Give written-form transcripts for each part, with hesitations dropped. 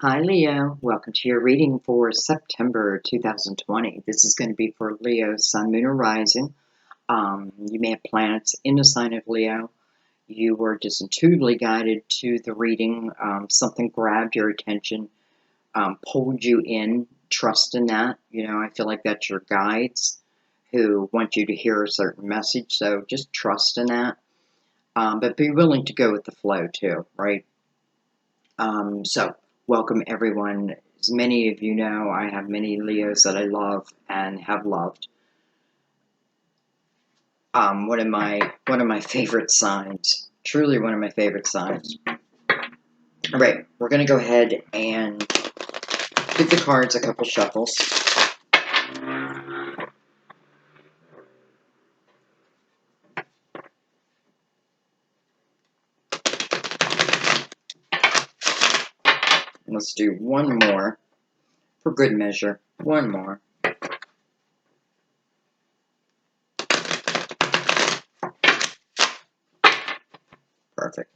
Hi Leo, welcome to your reading for September 2020. This is going to be for Leo, Sun, Moon, or Rising. You may have planets in the sign of Leo. You were just intuitively guided to the reading. Something grabbed your attention, pulled you in. Trust in that. I feel like that's your guides who want you to hear a certain message. So just trust in that. But be willing to go with the flow too, right? So welcome everyone. As many of you know, I have many Leos that I love and have loved. One of my favorite signs. Truly one of my favorite signs. All right, we're going to go ahead and give the cards a couple shuffles. Let's do one more for good measure. One more. Perfect.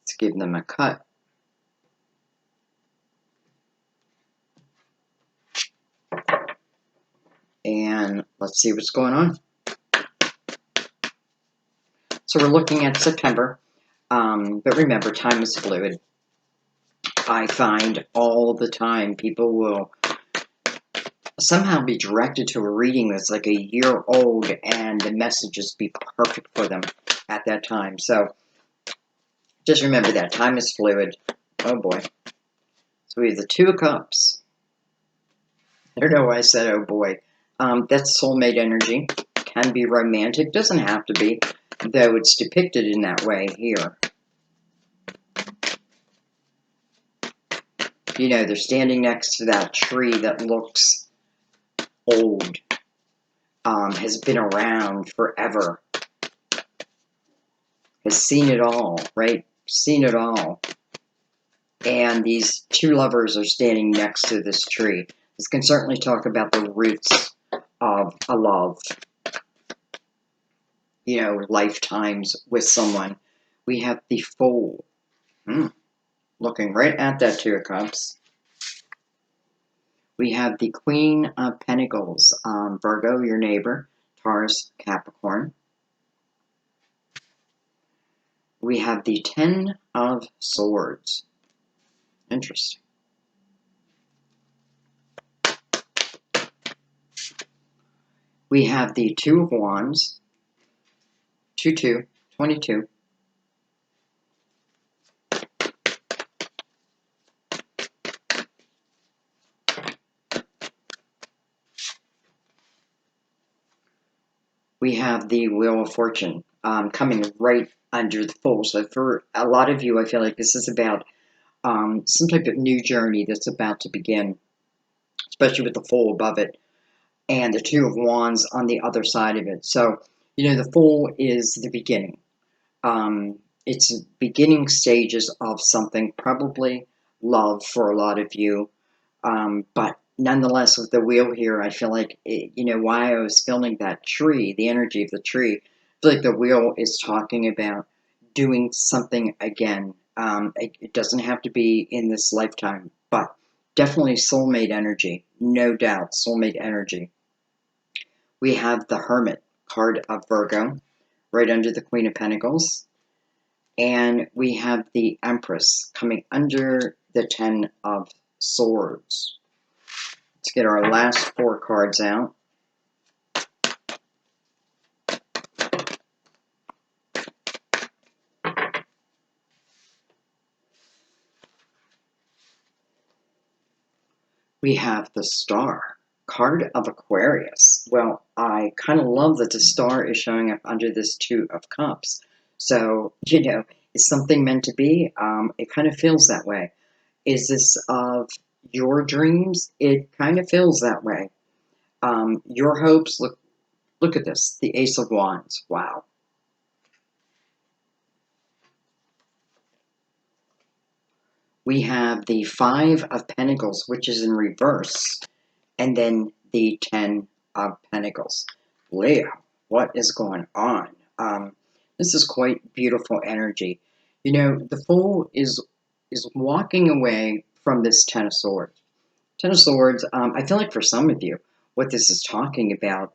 Let's give them a cut. And let's see what's going on. So we're looking at September. But remember, time is fluid. I find all the time people will somehow be directed to a reading that's like a year old and the messages be perfect for them at that time. So just remember that time is fluid. Oh boy. So we have the Two of Cups. I don't know why I said oh boy. That's soulmate energy. Can be romantic. Doesn't have to be, though it's depicted in that way here. They're standing next to that tree that looks old. Has been around forever. Has seen it all, right? Seen it all. And these two lovers are standing next to this tree. This can certainly talk about the roots of a love. Lifetimes with someone. We have the Fool. Looking right at that Two of Cups. We have the Queen of Pentacles. Virgo, your neighbor. Taurus, Capricorn. We have the Ten of Swords. Interesting. We have the Two of Wands. 2-2, 22. We have the Wheel of Fortune coming right under the Fool. So for a lot of you, I feel like this is about some type of new journey that's about to begin, especially with the Fool above it and the Two of Wands on the other side of it. So, the Fool is the beginning. It's beginning stages of something, probably love for a lot of you. But nonetheless, with the wheel here, I feel like, why I was filming that tree, the energy of the tree, I feel like the wheel is talking about doing something again. It doesn't have to be in this lifetime, but definitely soulmate energy, no doubt, soulmate energy. We have the Hermit card of Virgo, right under the Queen of Pentacles. And we have the Empress coming under the Ten of Swords. Let's get our last four cards out. We have the Star, card of Aquarius. Well, I kind of love that the Star is showing up under this Two of Cups. So, is something meant to be? It kind of feels that way. Is this of your dreams? It kind of feels that way. Your hopes, look at this, the Ace of Wands. Wow. We have the Five of Pentacles, which is in reverse, and then the Ten of Pentacles. Leo, what is going on? This is quite beautiful energy. You know, the Fool is walking away from this Ten of Swords. Ten of Swords. I feel like for some of you, what this is talking about,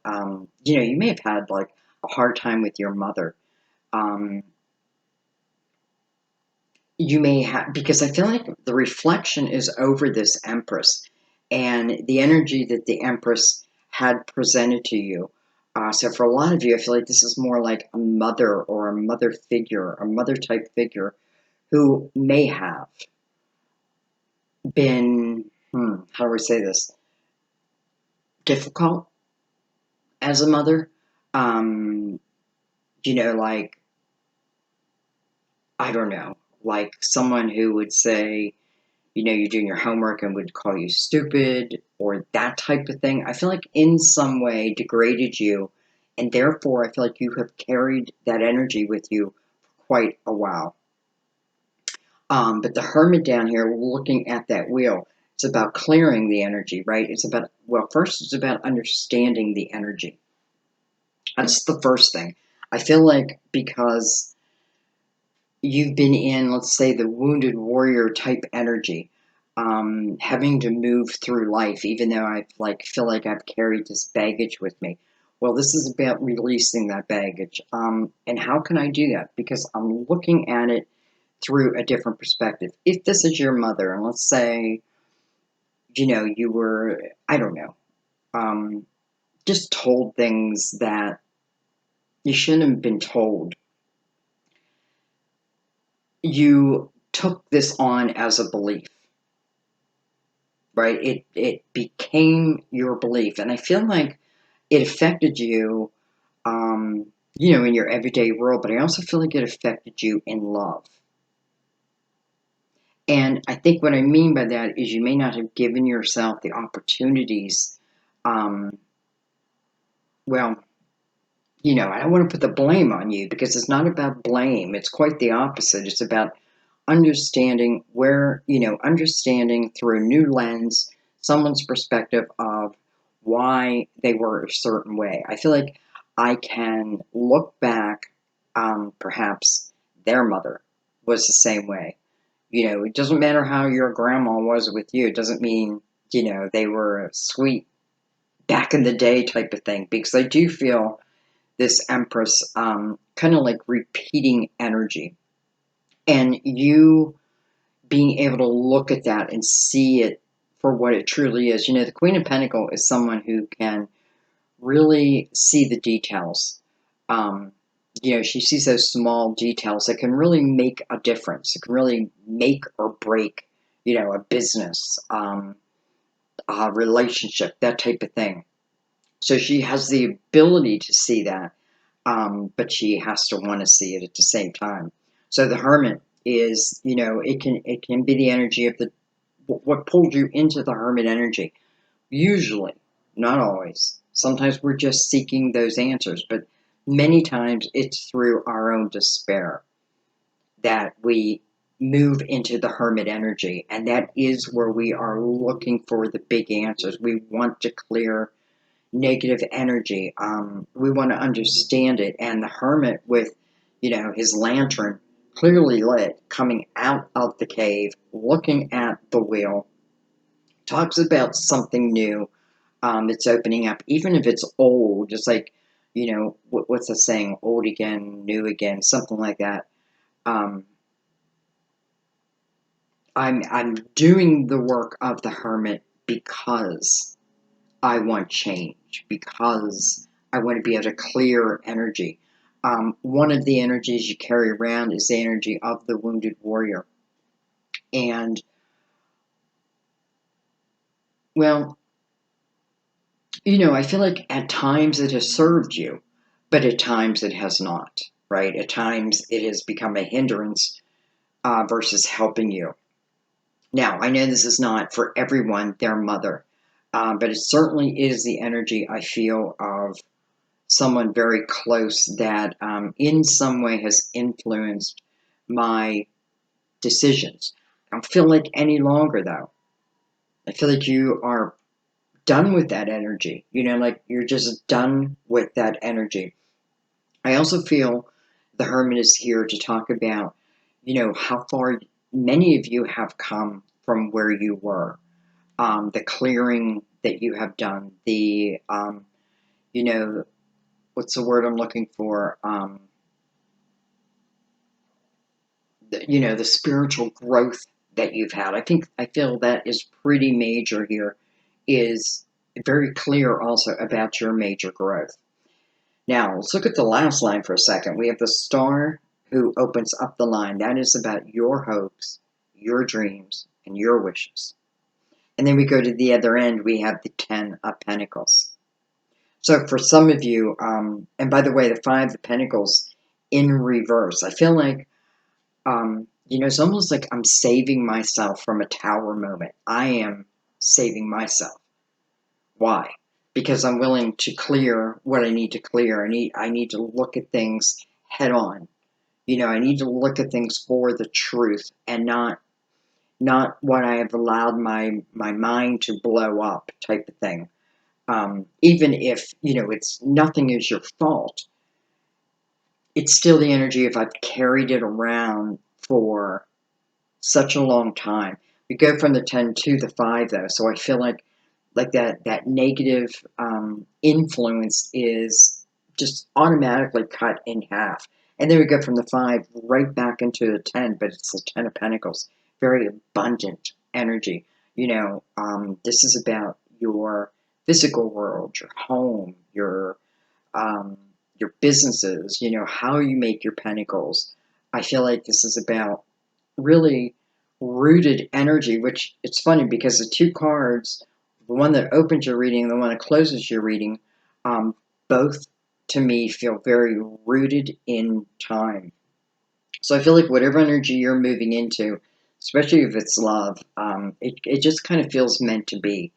you know, you may have had like a hard time with your mother. Um, you may have, because I feel like the reflection is over this Empress and the energy that the Empress had presented to you. So for a lot of you, I feel like this is more like a mother or a mother figure, a mother type figure who may have been, how do I say this, difficult as a mother. Um, you know, like, I don't know, like someone who would say, you know, you're doing your homework and would call you stupid or that type of thing. I feel like in some way degraded you, and therefore I feel like you have carried that energy with you for quite a while. But the Hermit down here, looking at that wheel, it's about clearing the energy, right? It's about, well, first it's about understanding the energy. That's the first thing. I feel like because you've been in, let's say, the wounded warrior type energy, having to move through life, even though I like feel like I've carried this baggage with me. Well, this is about releasing that baggage. And how can I do that? Because I'm looking at it through a different perspective. If this is your mother, and let's say, you know, you were, I don't know, um, just told things that you shouldn't have been told, you took this on as a belief, right? It became your belief, and I feel like it affected you, you know, in your everyday world. But I also feel like it affected you in love. And I think what I mean by that is you may not have given yourself the opportunities. Um, well, you know, I don't want to put the blame on you because it's not about blame. It's quite the opposite. It's about understanding where, you know, understanding through a new lens someone's perspective of why they were a certain way. I feel like I can look back, perhaps their mother was the same way. You know, it doesn't matter how your grandma was with you. It doesn't mean, you know, they were sweet back in the day type of thing, because I do feel this Empress kind of like repeating energy. And you being able to look at that and see it for what it truly is. You know, the Queen of Pentacles is someone who can really see the details. Um, you know, she sees those small details that can really make a difference. It can really make or break, you know, a business, a relationship, that type of thing. So she has the ability to see that, but she has to want to see it at the same time. So the Hermit is, you know, it can be the energy of the what pulled you into the Hermit energy. Usually, not always. Sometimes we're just seeking those answers, but many times it's through our own despair that we move into the Hermit energy, and that is where we are looking for the big answers. We want to clear negative energy. We want to understand it. And the Hermit, with, you know, his lantern clearly lit, coming out of the cave, looking at the wheel, talks about something new that's opening up, even if it's old. Just like, you know, what's the saying? Old again, new again, something like that. Um, I'm doing the work of the Hermit because I want change, because I want to be able to clear energy. One of the energies you carry around is the energy of the wounded warrior. And, well, you know, I feel like at times it has served you, but at times it has not, right? At times it has become a hindrance versus helping you. Now, I know this is not for everyone their mother, but it certainly is the energy I feel of someone very close that in some way has influenced my decisions. I don't feel like any longer, though. I feel like you are done with that energy. You know, like you're just done with that energy. I also feel The Hermit is here to talk about, how far many of you have come from where you were, the clearing that you have done, you know, what's the word I'm looking for? The spiritual growth that you've had. I feel that is pretty major here, is very clear also about your major growth. Now, let's look at the last line for a second. We have the star who opens up the line. That is about your hopes, your dreams, and your wishes. And then we go to the other end, we have the Ten of Pentacles. So for some of you, and by the way, the Five of Pentacles in reverse, I feel like, it's almost like I'm saving myself from a tower moment. I am saving myself. Why? Because I'm willing to clear what I need to clear. I need to look at things head on. I need to look at things for the truth and not what I have allowed my mind to blow up type of thing. Even if, it's nothing is your fault, it's still the energy if I've carried it around for such a long time. We go from the 10 to the 5 though, so I feel like that negative influence is just automatically cut in half. And then we go from the 5 right back into the 10, but it's the 10 of Pentacles. Very abundant energy. This is about your physical world, your home, um, your businesses, how you make your pentacles. I feel like this is about really rooted energy, which it's funny because the two cards, the one that opens your reading and the one that closes your reading, both to me feel very rooted in time. So I feel like whatever energy you're moving into, especially if it's love, it just kind of feels meant to be.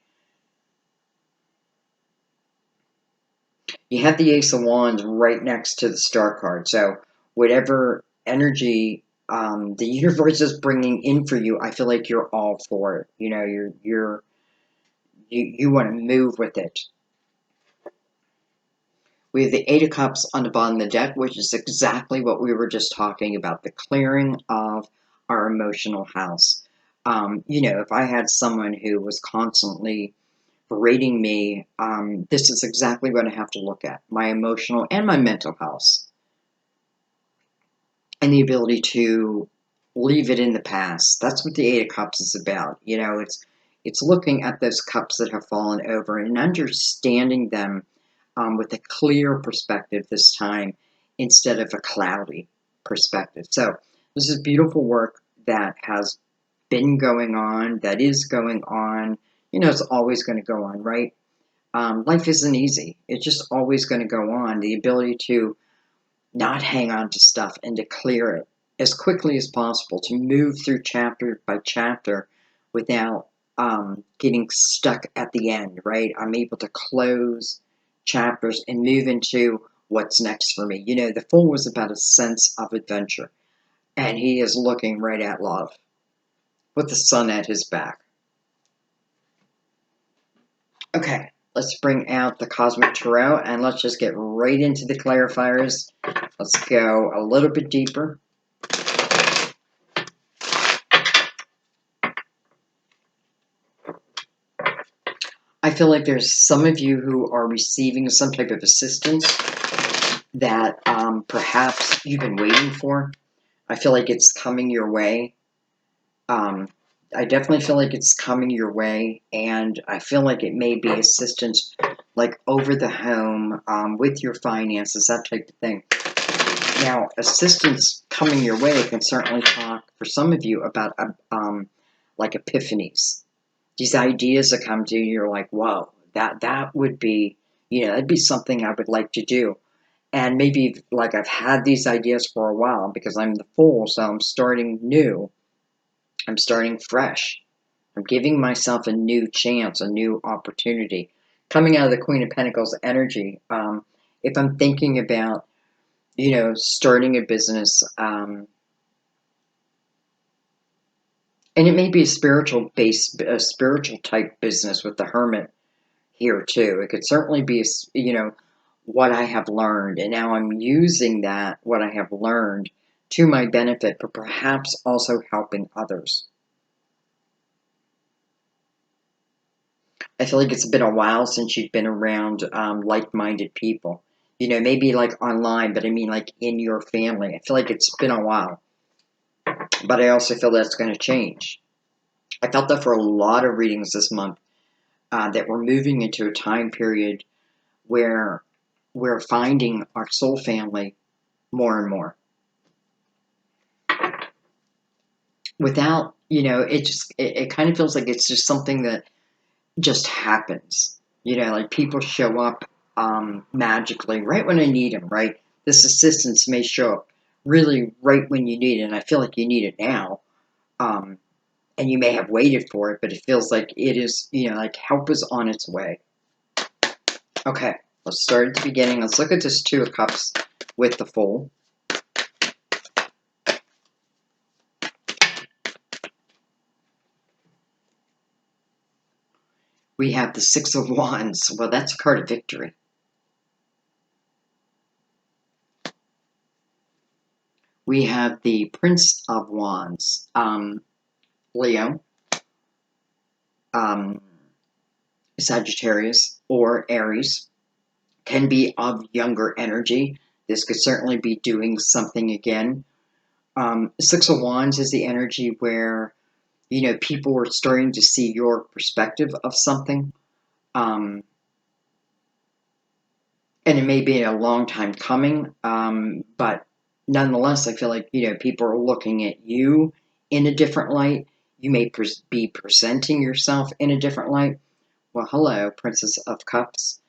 You have the Ace of Wands right next to the Star card. So whatever energy the universe is bringing in for you, I feel like you're all for it. You want to move with it. We have the Eight of Cups on the bottom of the deck, which is exactly what we were just talking about, the clearing of our emotional house. If I had someone who was constantly berating me, this is exactly what I have to look at, my emotional and my mental house, and the ability to leave it in the past. That's what the Eight of Cups is about. It's looking at those cups that have fallen over and understanding them with a clear perspective this time instead of a cloudy perspective. So this is beautiful work that has been going on, that is going on. It's always going to go on, right? Life isn't easy. It's just always going to go on. The ability to not hang on to stuff and to clear it as quickly as possible, to move through chapter by chapter without getting stuck at the end, right? I'm able to close chapters and move into what's next for me. The Fool was about a sense of adventure, and he is looking right at love with the sun at his back. Okay, let's bring out the Cosmic Tarot and let's just get right into the clarifiers. Let's go a little bit deeper. I feel like there's some of you who are receiving some type of assistance that perhaps you've been waiting for. I feel like it's coming your way. I definitely feel like it's coming your way, and I feel like it may be assistance like over the home, with your finances, that type of thing. Now, assistance coming your way can certainly talk for some of you about like epiphanies. These ideas that come to you, you're like, whoa, that would be, that'd be something I would like to do. And maybe like I've had these ideas for a while because I'm the Fool, so I'm starting new. I'm starting fresh. I'm giving myself a new chance, a new opportunity. Coming out of the Queen of Pentacles energy, if I'm thinking about, starting a business, and it may be a spiritual type business with the Hermit here too. It could certainly be, what I have learned, and now I'm using that, what I have learned, to my benefit, but perhaps also helping others. I feel like it's been a while since you've been around like-minded people. Maybe like online, but I mean like in your family. I feel like it's been a while, but I also feel that's going to change. I felt that for a lot of readings this month, that we're moving into a time period where we're finding our soul family more and more. Without, it kind of feels like it's just something that just happens. Like people show up magically right when I need them, right? This assistance may show up really right when you need it, and I feel like you need it now. Um, and you may have waited for it, but it feels like it is, like help is on its way. Okay, let's start at the beginning. Let's look at this Two of Cups with the Fool. We have the Six of Wands. Well, that's a card of victory. We have the Prince of Wands. Leo, um, Sagittarius, or Aries. Can be of younger energy. This could certainly be doing something again. Six of Wands is the energy where, people are starting to see your perspective of something. Um, and it may be a long time coming, but nonetheless, I feel like, people are looking at you in a different light. You may be presenting yourself in a different light. Well, hello, Princess of Cups.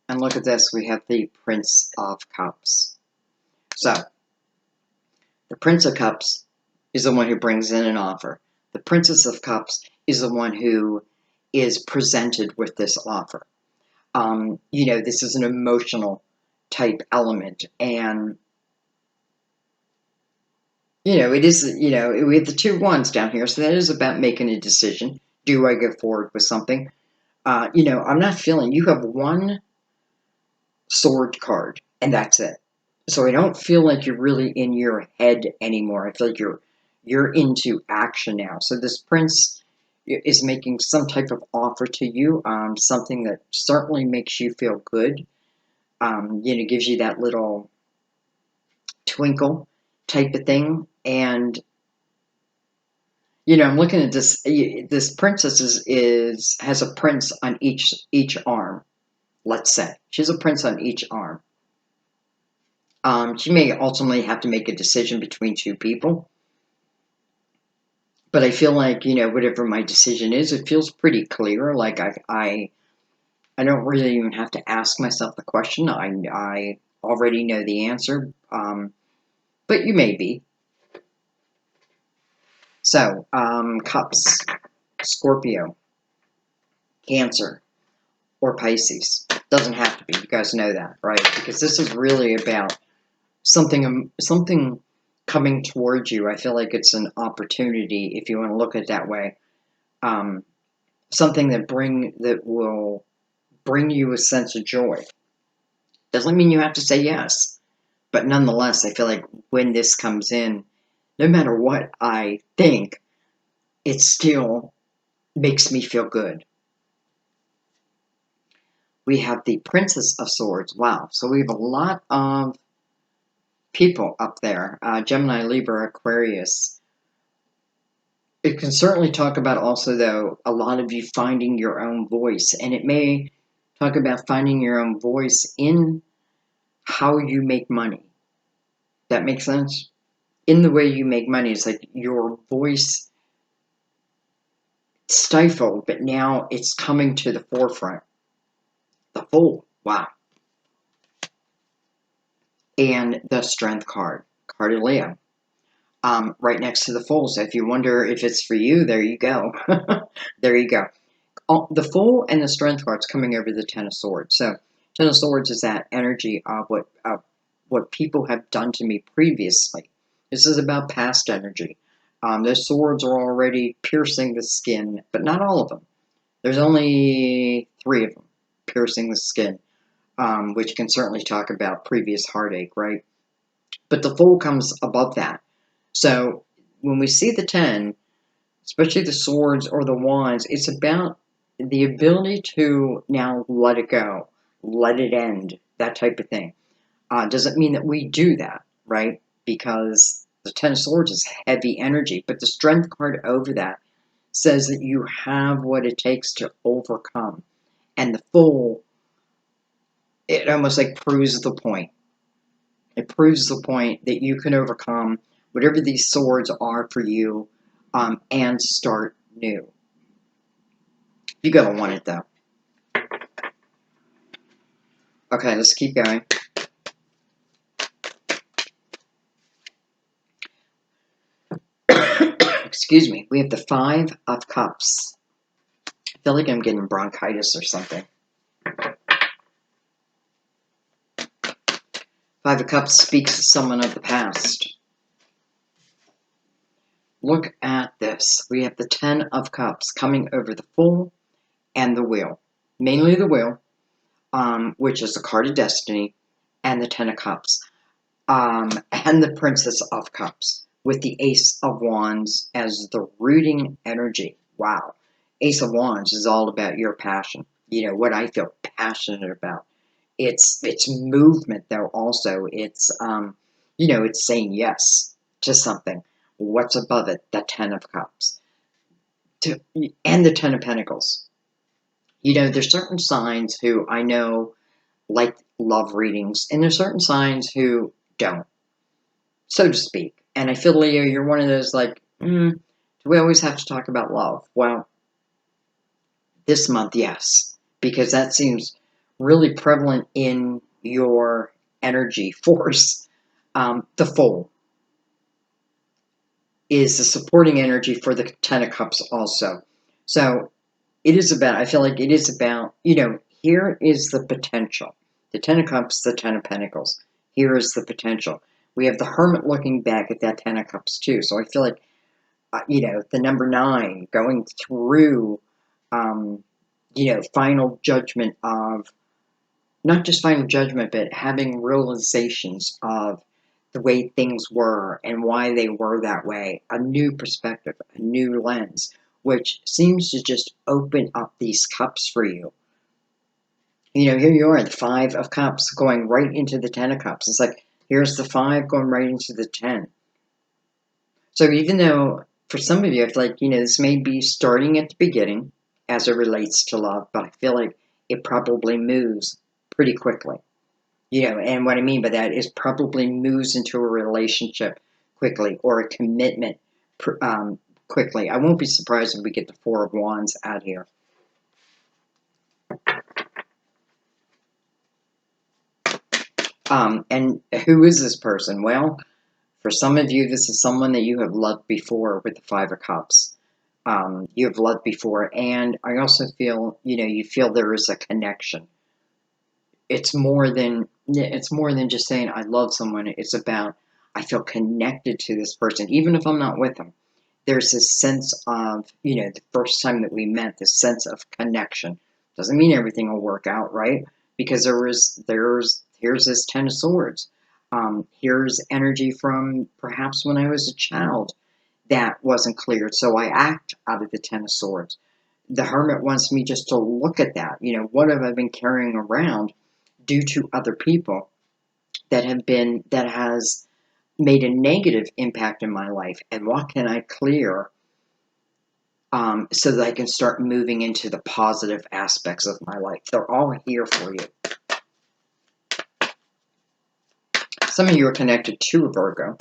And look at this, we have the Prince of Cups. So, the Prince of Cups is the one who brings in an offer. The Princess of Cups is the one who is presented with this offer. This is an emotional type element. And, it is, we have the two wands down here. So that is about making a decision. Do I go forward with something? I'm not feeling, you have one sword card, and that's it. So I don't feel like you're really in your head anymore. I feel like you're into action now. So this prince is making some type of offer to you, something that certainly makes you feel good. Gives you that little twinkle type of thing. And I'm looking at this. This princess is has a prince on each arm. Let's say she has a prince on each arm. She may ultimately have to make a decision between two people. But I feel like, whatever my decision is, it feels pretty clear. Like I don't really even have to ask myself the question. I already know the answer. But you may be. So, Cups, Scorpio, Cancer, or Pisces. Doesn't have to be. You guys know that, right? Because this is really about something coming towards you. I feel like it's an opportunity, if you want to look at it that way. Something that will bring you a sense of joy. Doesn't mean you have to say yes, but nonetheless, I feel like when this comes in, no matter what I think, it still makes me feel good. We have the Princess of Swords. Wow, so we have a lot of people up there. Gemini, Libra, Aquarius. It can certainly talk about also, though, a lot of you finding your own voice, and it may talk about finding your own voice in how you make money. That makes sense? In the way you make money, it's like your voice stifled, but now it's coming to the forefront. The Fool. Wow. And the Strength card. Card of Leo. Right next to the Fool. So if you wonder if it's for you, there you go. There you go. The Fool and the Strength cards coming over the Ten of Swords. So Ten of Swords is that energy of what people have done to me previously. This is about past energy. Those swords are already piercing the skin, but not all of them. There's only 3 of them piercing the skin. which can certainly talk about previous heartache, right? But the Fool comes above that. So when we see the 10, especially the swords or the wands, it's about the ability to now let it go, let it end, that type of thing. Doesn't mean that we do that, right? Because the 10 of swords is heavy energy, but the strength card over that says that you have what it takes to overcome. And the Fool, it almost like proves the point. It proves the point that you can overcome whatever these swords are for you, and start new. You're going to want it though. Okay, let's keep going. Excuse me. We have the 5 of Cups. I feel like I'm getting bronchitis or something. 5 of Cups speaks to someone of the past. Look at this. We have the 10 of Cups coming over the Fool and the Wheel. Mainly the Wheel, which is the card of destiny, and the 10 of Cups. And the Princess of Cups, with the Ace of Wands as the rooting energy. Wow. Ace of Wands is all about your passion. You know, what I feel passionate about. It's movement, though, also. It's, it's saying yes to something. What's above it? The 10 of Cups. And the 10 of Pentacles. You know, there's certain signs who I know like love readings, and there's certain signs who don't, so to speak. And I feel, Leo, you're one of those like, do we always have to talk about love? Well, this month, yes, because that seems really prevalent in your energy force. The Fool is the supporting energy for the 10 of Cups also. So it is about, I feel like it is about, here is the potential. The 10 of Cups, the 10 of Pentacles. Here is the potential. We have the Hermit looking back at that 10 of Cups too. So I feel like, the number 9 going through, final judgment of, not just final judgment, but having realizations of the way things were and why they were that way. A new perspective, a new lens, which seems to just open up these cups for you. Here you are, the 5 of Cups going right into the 10 of Cups. It's like, here's the 5 going right into the 10. So even though, for some of you, I feel like, this may be starting at the beginning as it relates to love, but I feel like it probably moves pretty quickly. And what I mean by that is probably moves into a relationship quickly, or a commitment quickly. I won't be surprised if we get the 4 of Wands out here. And who is this person? Well, for some of you, this is someone that you have loved before with the 5 of Cups. You have loved before, and I also feel, you feel there is a connection. It's more than just saying I love someone. It's about, I feel connected to this person, even if I'm not with them. There's this sense of, the first time that we met, this sense of connection. Doesn't mean everything will work out, right? Because here's this 10 of Swords. Here's energy from perhaps when I was a child that wasn't cleared, so I act out of the 10 of Swords. The Hermit wants me just to look at that. What have I been carrying around due to other people that has made a negative impact in my life, and what can I clear, so that I can start moving into the positive aspects of my life. They're all here for you. Some of you are connected to a Virgo.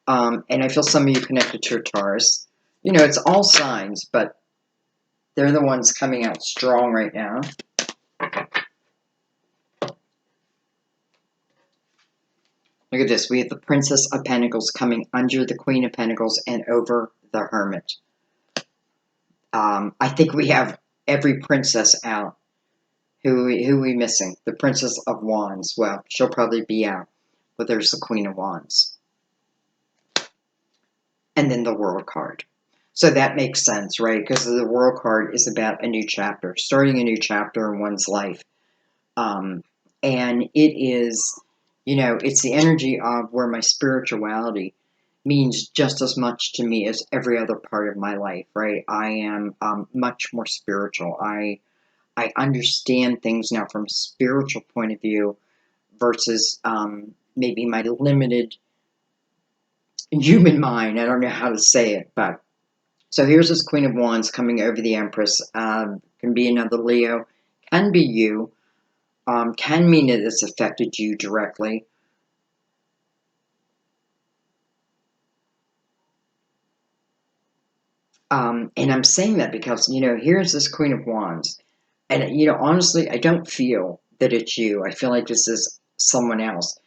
And I feel some of you connected to a Taurus. It's all signs, but they're the ones coming out strong right now. Look at this. We have the Princess of Pentacles coming under the Queen of Pentacles and over the Hermit. I think we have every princess out. Who are we missing? The Princess of Wands. Well, she'll probably be out. But there's the Queen of Wands. And then the World card. So that makes sense, right? Because the World card is about a new chapter. Starting a new chapter in one's life. Um, and it is, it's the energy of where my spirituality means just as much to me as every other part of my life, right? I am much more spiritual. I understand things now from a spiritual point of view versus maybe my limited human mind. I don't know how to say it, but so here's this Queen of Wands coming over the Empress. Can be another Leo, can be you, can mean that it's affected you directly. And I'm saying that because, here's this Queen of Wands. And, honestly, I don't feel that it's you. I feel like this is someone else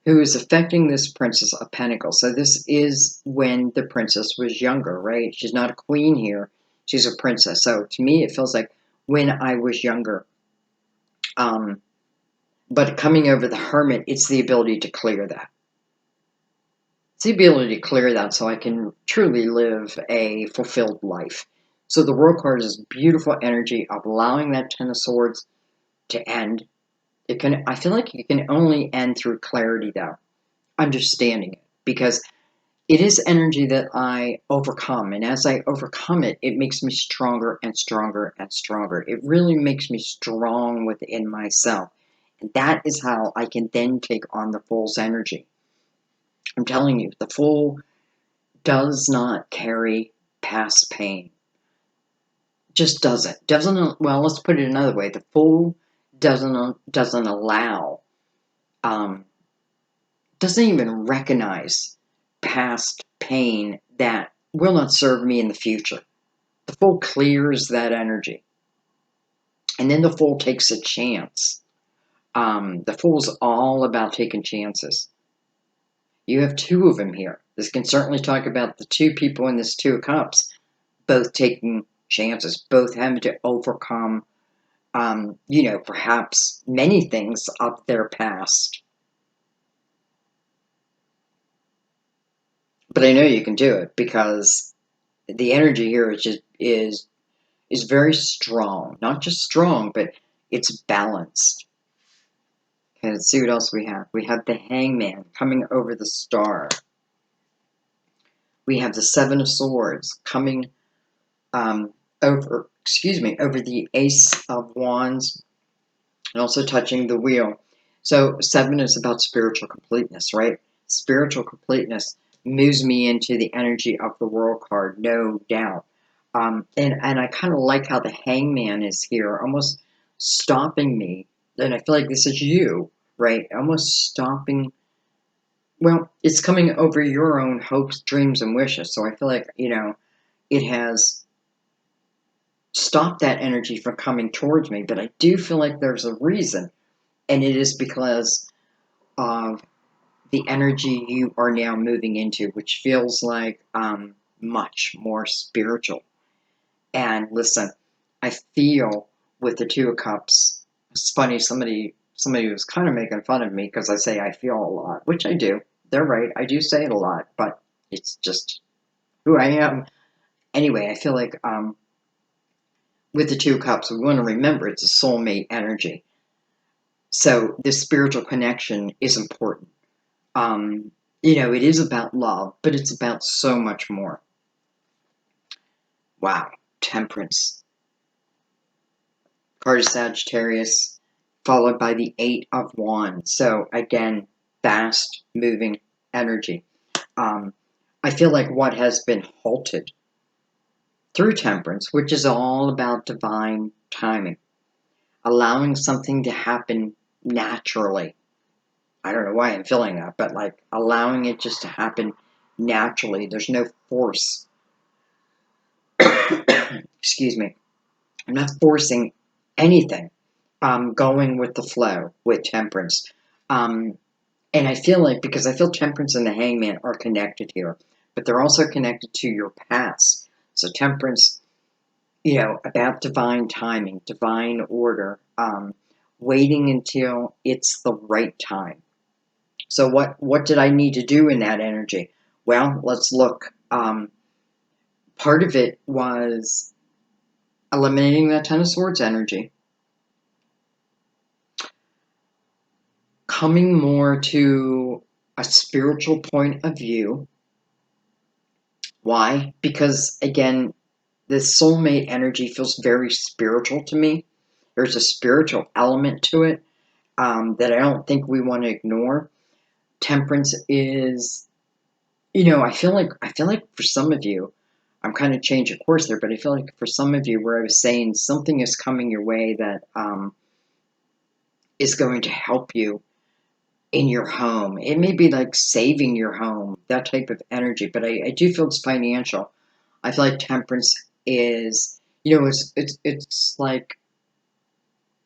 who is affecting this Princess of Pentacles. So this is when the princess was younger, right? She's not a queen here. She's a princess. So to me, it feels like when I was younger. Um, but coming over the Hermit, it's the ability to clear that. It's the ability to clear that so I can truly live a fulfilled life. So the World card is beautiful energy of allowing that Ten of Swords to end. I feel like it can only end through clarity though, understanding it. Because it is energy that I overcome. And as I overcome it, it makes me stronger and stronger and stronger. It really makes me strong within myself. And that is how I can then take on the Fool's energy. I'm telling you, the Fool does not carry past pain. Just doesn't. Well, let's put it another way. The Fool doesn't allow, um, doesn't even recognize past pain that will not serve me in the future. The Fool clears that energy. And then the Fool takes a chance. The Fool's all about taking chances. You have two of them here. This can certainly talk about the two people in this Two of Cups, both taking chances, both having to overcome, perhaps many things of their past. But I know you can do it because the energy here is very strong. Not just strong, but it's balanced. Okay, let's see what else we have. We have the Hangman coming over the Star. We have the Seven of Swords coming over the Ace of Wands and also touching the Wheel. So 7 is about spiritual completeness, right? Spiritual completeness moves me into the energy of the World card, no doubt. And I kind of like how the Hangman is here, almost stopping me. And I feel like this is you, right? Almost stopping. Well, it's coming over your own hopes, dreams, and wishes. So I feel like, it has stopped that energy from coming towards me. But I do feel like there's a reason. And it is because of the energy you are now moving into, which feels like much more spiritual. And listen, I feel with the Two of Cups. It's funny, somebody was kind of making fun of me because I say I feel a lot, which I do. They're right, I do say it a lot, but it's just who I am. Anyway, I feel like with the Two of Cups, we want to remember it's a soulmate energy. So this spiritual connection is important. It is about love, but it's about so much more. Wow, Temperance. Card of Sagittarius, followed by the Eight of Wands. So again, fast moving energy. I feel like what has been halted through Temperance, which is all about divine timing, allowing something to happen naturally. I don't know why I'm feeling that, but like allowing it just to happen naturally. There's no force. Excuse me. I'm not forcing anything. Going with the flow with Temperance. Um, and I feel like, because I feel Temperance and the Hangman are connected here, but they're also connected to your past. So Temperance, about divine timing, divine order, waiting until it's the right time. So what did I need to do in that energy? Well, let's look. Part of it was eliminating that Ten of Swords energy. coming more to a spiritual point of view. Why? Because again, the soulmate energy feels very spiritual to me. There's a spiritual element to it that I don't think we want to ignore. Temperance is, I feel like for some of you, I'm kind of changing course there, but I feel like for some of you, where I was saying something is coming your way that is going to help you in your home. It may be like saving your home, that type of energy, but I do feel it's financial. I feel like temperance is, it's like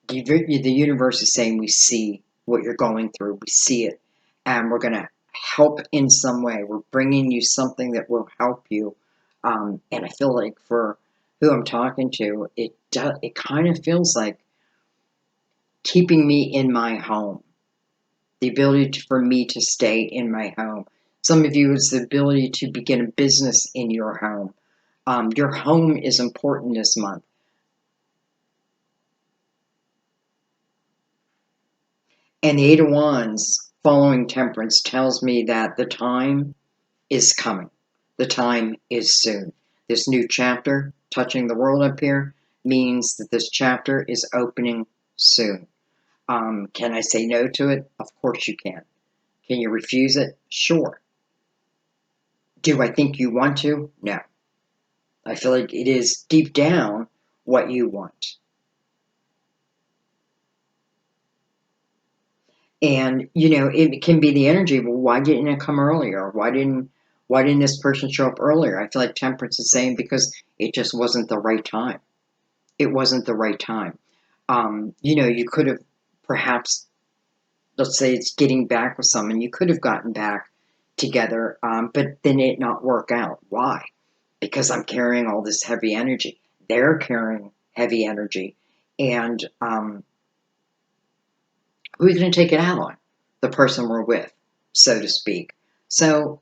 the universe is saying we see what you're going through, we see it, and we're going to help in some way. We're bringing you something that will help you. And I feel like for who I'm talking to, it kind of feels like keeping me in my home, the ability for me to stay in my home. Some of you, it's the ability to begin a business in your home. Your home is important this month. And the Eight of Wands following Temperance tells me that the time is coming. The time is soon. This new chapter, touching the world up here, means that this chapter is opening soon. Can I say no to it? Of course you can. Can you refuse it? Sure. Do I think you want to? No. I feel like it is deep down what you want. And it can be the energy. Well, why didn't it come earlier? Why didn't this person show up earlier? I feel like Temperance is saying because it just wasn't the right time. It wasn't the right time. You could have perhaps, let's say it's getting back with someone, you could have gotten back together, but then it not work out. Why? Because I'm carrying all this heavy energy. They're carrying heavy energy, and who are you going to take it out on? The person we're with, so to speak. So,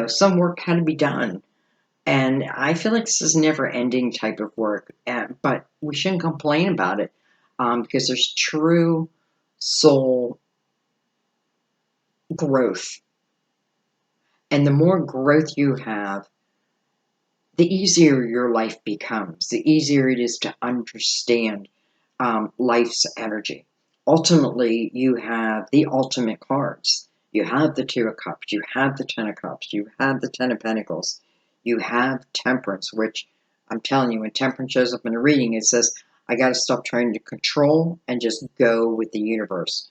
some work had to be done. And I feel like this is never ending type of work, but we shouldn't complain about it because there's true soul growth. And the more growth you have, the easier your life becomes, the easier it is to understand life's energy. Ultimately, you have the ultimate cards. You have the Two of Cups, you have the Ten of Cups, you have the Ten of Pentacles, you have Temperance, which I'm telling you, when Temperance shows up in a reading, it says, I got to stop trying to control and just go with the universe.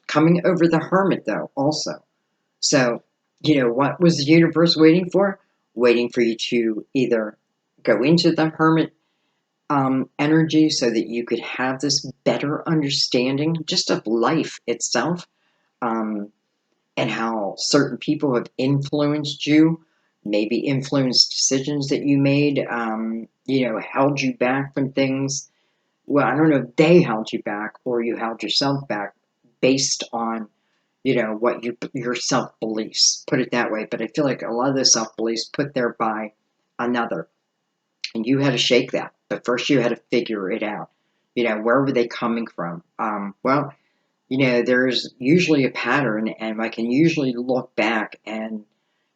Coming over the Hermit, though, also. So, what was the universe waiting for? Waiting for you to either go into the Hermit energy so that you could have this better understanding just of life itself, um, and how certain people have influenced you, maybe influenced decisions that you made, held you back from things. Well, I don't know if they held you back or you held yourself back based on what your self beliefs, put it that way. But I feel like a lot of the self beliefs put there by another, and you had to shake that. But first, you had to figure it out. Where were they coming from? Well, there's usually a pattern, and I can usually look back, and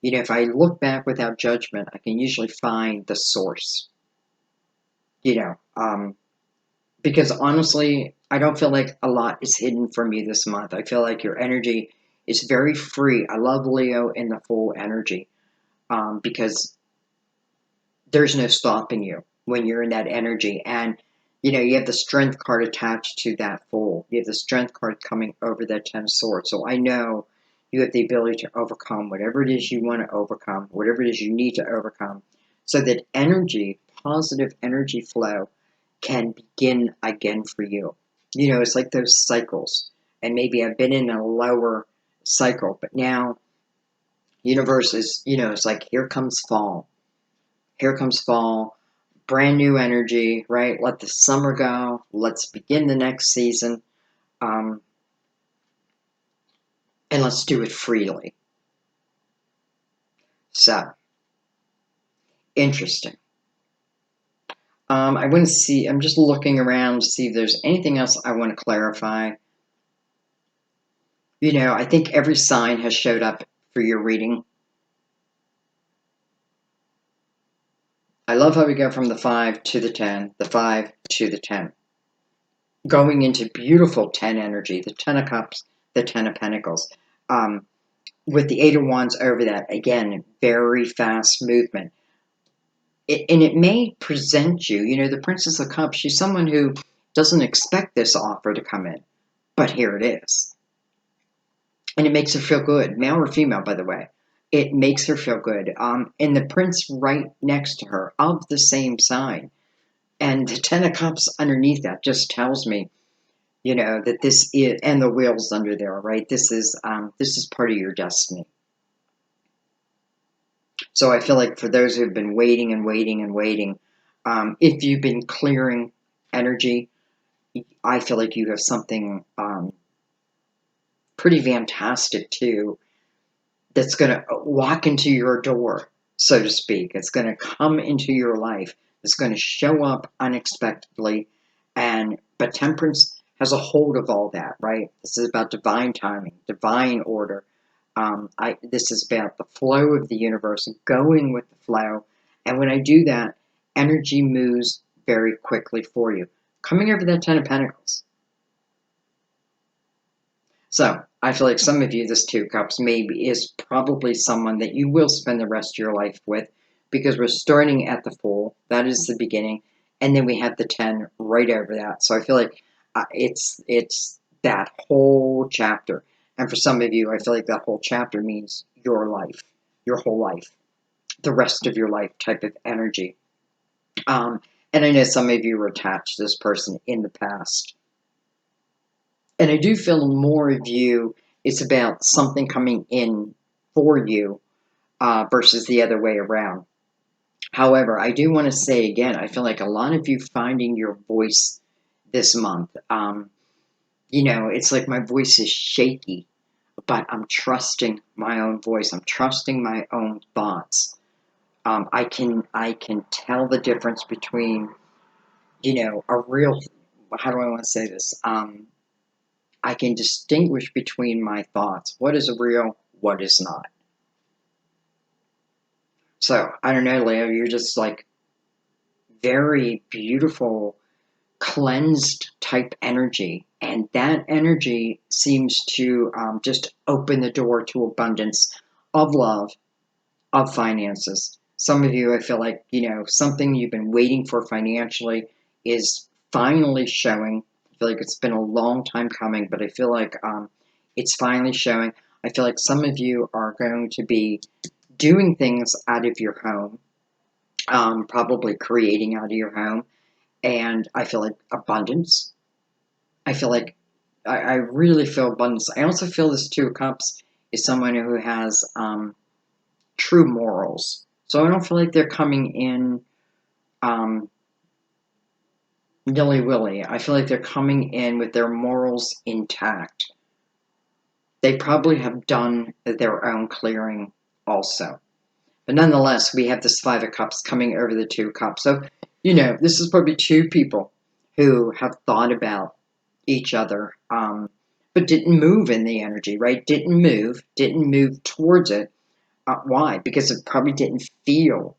if I look back without judgment, I can usually find the source. You know, um, because honestly, I don't feel like a lot is hidden from you this month. I feel like your energy is very free. I love Leo in the full energy because there's no stopping you when you're in that energy. And, you have the strength card attached to that full. You have the strength card coming over that Ten of Swords. So I know you have the ability to overcome whatever it is you want to overcome, whatever it is you need to overcome, so that energy, positive energy flow, can begin again for you. It's like those cycles. And maybe I've been in a lower cycle, but now universe is, it's like here comes fall. Here comes fall, brand new energy, right? Let the summer go. Let's begin the next season. Um, and let's do it freely. So, interesting. I want to see, I'm just looking around to see if there's anything else I want to clarify. I think every sign has showed up for your reading. I love how we go from the 5 to the 10, the 5 to the 10. Going into beautiful 10 energy, the 10 of Cups, the 10 of Pentacles. With the 8 of Wands over that, again, very fast movement. And it may present you, the Princess of Cups, she's someone who doesn't expect this offer to come in, but here it is. And it makes her feel good, male or female, by the way. It makes her feel good. And the Prince right next to her of the same sign. And the 10 of Cups underneath that just tells me, that this is, and the wheels under there, right? This is part of your destiny. So I feel like for those who've been waiting and waiting and waiting, if you've been clearing energy, I feel like you have something pretty fantastic too that's going to walk into your door, so to speak. It's going to come into your life. It's going to show up unexpectedly. But temperance has a hold of all that, right? This is about divine timing, divine order. This is about the flow of the universe, going with the flow. And when I do that, energy moves very quickly for you. Coming over that 10 of Pentacles. So I feel like some of you, this 2 Cups maybe is probably someone that you will spend the rest of your life with, because we're starting at the Fool. That is the beginning. And then we have the 10 right over that. So I feel like it's that whole chapter. And for some of you, I feel like that whole chapter means your life, your whole life, the rest of your life type of energy. And I know some of you were attached to this person in the past. And I do feel more of you, it's about something coming in for you versus the other way around. However, I do want to say again, I feel like a lot of you finding your voice this month. It's like my voice is shaky, but I'm trusting my own voice. I'm trusting my own thoughts. I can tell the difference between, a real, how do I want to say this? I can distinguish between my thoughts. What is real? What is not? So, I don't know, Leo, you're just like very beautiful, cleansed type energy. And that energy seems to just open the door to abundance of love, of finances. Some of you, I feel like, something you've been waiting for financially is finally showing. I feel like it's been a long time coming, but I feel like it's finally showing. I feel like some of you are going to be doing things out of your home, probably creating out of your home. And I feel like abundance. I feel like I really feel abundance. I also feel this 2 of Cups is someone who has true morals. So I don't feel like they're coming in nilly-willy. I feel like they're coming in with their morals intact. They probably have done their own clearing also. But nonetheless, we have this 5 of Cups coming over the 2 of Cups. So, this is probably 2 people who have thought about each other, but didn't move in the energy, right? Didn't move towards it. Why? Because it probably didn't feel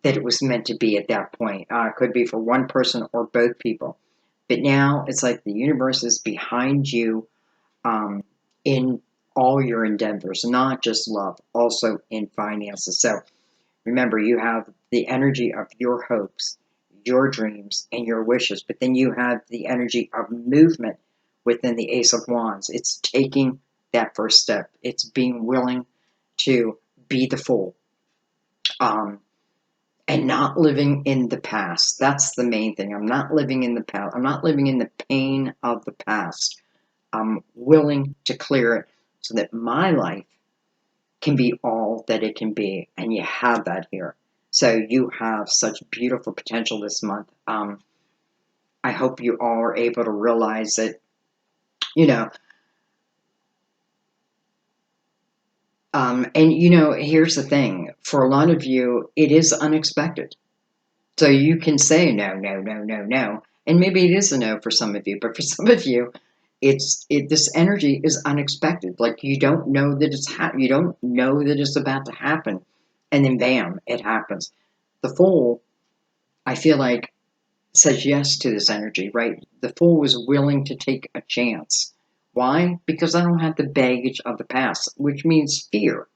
that it was meant to be at that point. It could be for one person or both people. But now it's like the universe is behind you in all your endeavors, not just love, also in finances. So remember, you have the energy of your hopes, your dreams, and your wishes, but then you have the energy of movement within the Ace of Wands. It's taking that first step. It's being willing to be the Fool. And not living in the past. That's the main thing. I'm not living in the past. I'm not living in the pain of the past. I'm willing to clear it so that my life can be all that it can be. And you have that here. So you have such beautiful potential this month. I hope you all are able to realize that, here's the thing. For a lot of you, it is unexpected. So you can say no, no, no, no, no. And maybe it is a no for some of you, but for some of you, this energy is unexpected. Like you don't know that you don't know that it's about to happen, and then bam, it happens. The Fool, I feel like, says yes to this energy, right? The Fool was willing to take a chance. Why? Because I don't have the baggage of the past, which means fear.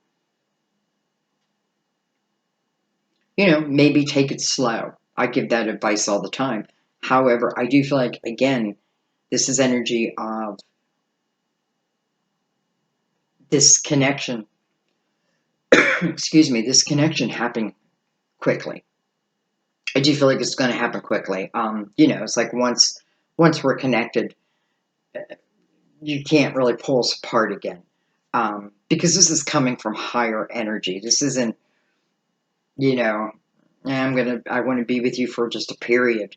Maybe take it slow. I give that advice all the time. However, I do feel like, again, this is energy of this connection, excuse me, this connection happening quickly. I do feel like it's going to happen quickly. It's like once we're connected, you can't really pull us apart again. Because this is coming from higher energy. This isn't, you know, I want to be with you for just a period.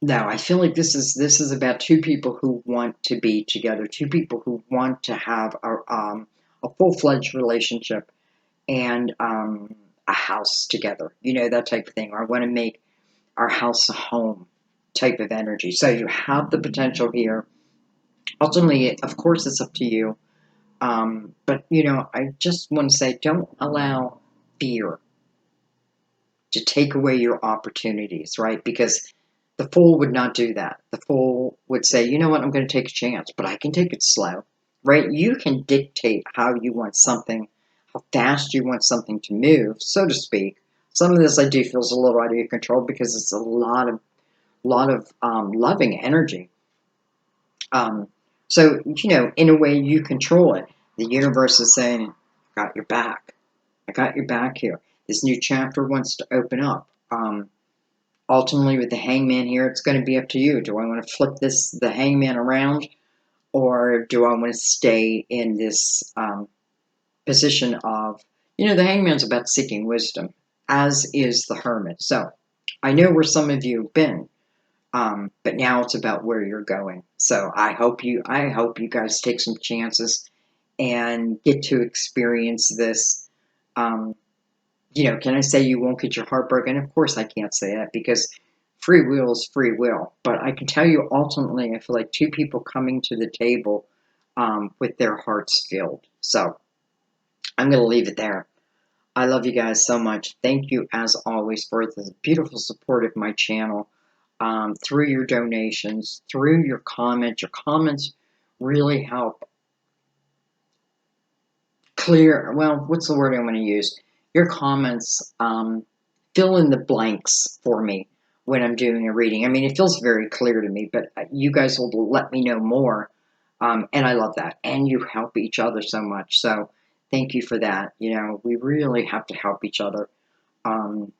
No, I feel like this is about two people who want to be together, two people who want to have a full-fledged relationship and a house together, that type of thing. Or I want to make our house a home type of energy. So you have the potential here. Ultimately, of course, it's up to you. But I just want to say, don't allow fear to take away your opportunities, right? Because the Fool would not do that. The Fool would say, you know what, I'm going to take a chance, but I can take it slow, right? You can dictate how you want something, how fast you want something to move, so to speak. Some of this I do feel is a little out of your control because it's a lot of loving energy. Um, so, in a way, you control it. The universe is saying, got your back. I got your back here. This new chapter wants to open up. Ultimately, with the Hangman here, it's going to be up to you. Do I want to flip the Hangman around, or do I want to stay in this position of, the Hangman's about seeking wisdom, as is the Hermit. So, I know where some of you have been. But now it's about where you're going. So I hope you guys take some chances and get to experience this. Um, can I say you won't get your heart broken? Of course I can't say that because free will is free will. But I can tell you ultimately, I feel like two people coming to the table with their hearts filled. So I'm going to leave it there. I love you guys so much. Thank you, as always, for the beautiful support of my channel. Through your donations, through your comments. Your comments really help clear, well, what's the word I want to use? Your comments fill in the blanks for me when I'm doing a reading. I mean, it feels very clear to me, but you guys will let me know more. And I love that. And you help each other so much. So thank you for that. We really have to help each other. Um,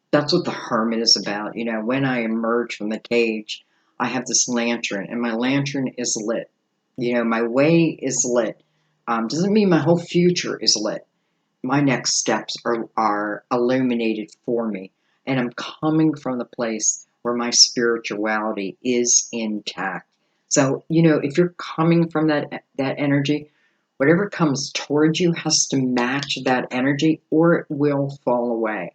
that's what the Hermit is about. When I emerge from the cage, I have this lantern, and my lantern is lit. My way is lit. Doesn't mean my whole future is lit. My next steps are illuminated for me, and I'm coming from the place where my spirituality is intact. So, if you're coming from that energy, whatever comes towards you has to match that energy, or it will fall away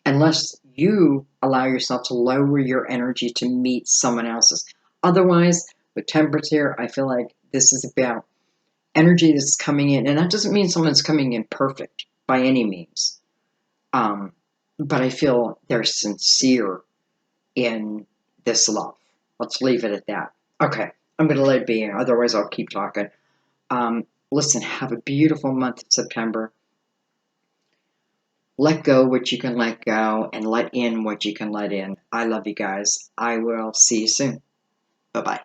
unless you allow yourself to lower your energy to meet someone else's. Otherwise, with temperance here, I feel like this is about energy that's coming in. And that doesn't mean someone's coming in perfect by any means. Um, but I feel they're sincere in this love. Let's leave it at that. Okay, I'm going to let it be. Otherwise, I'll keep talking. Listen, have a beautiful month of September. Let go what you can let go and let in what you can let in. I love you guys. I will see you soon. Bye bye.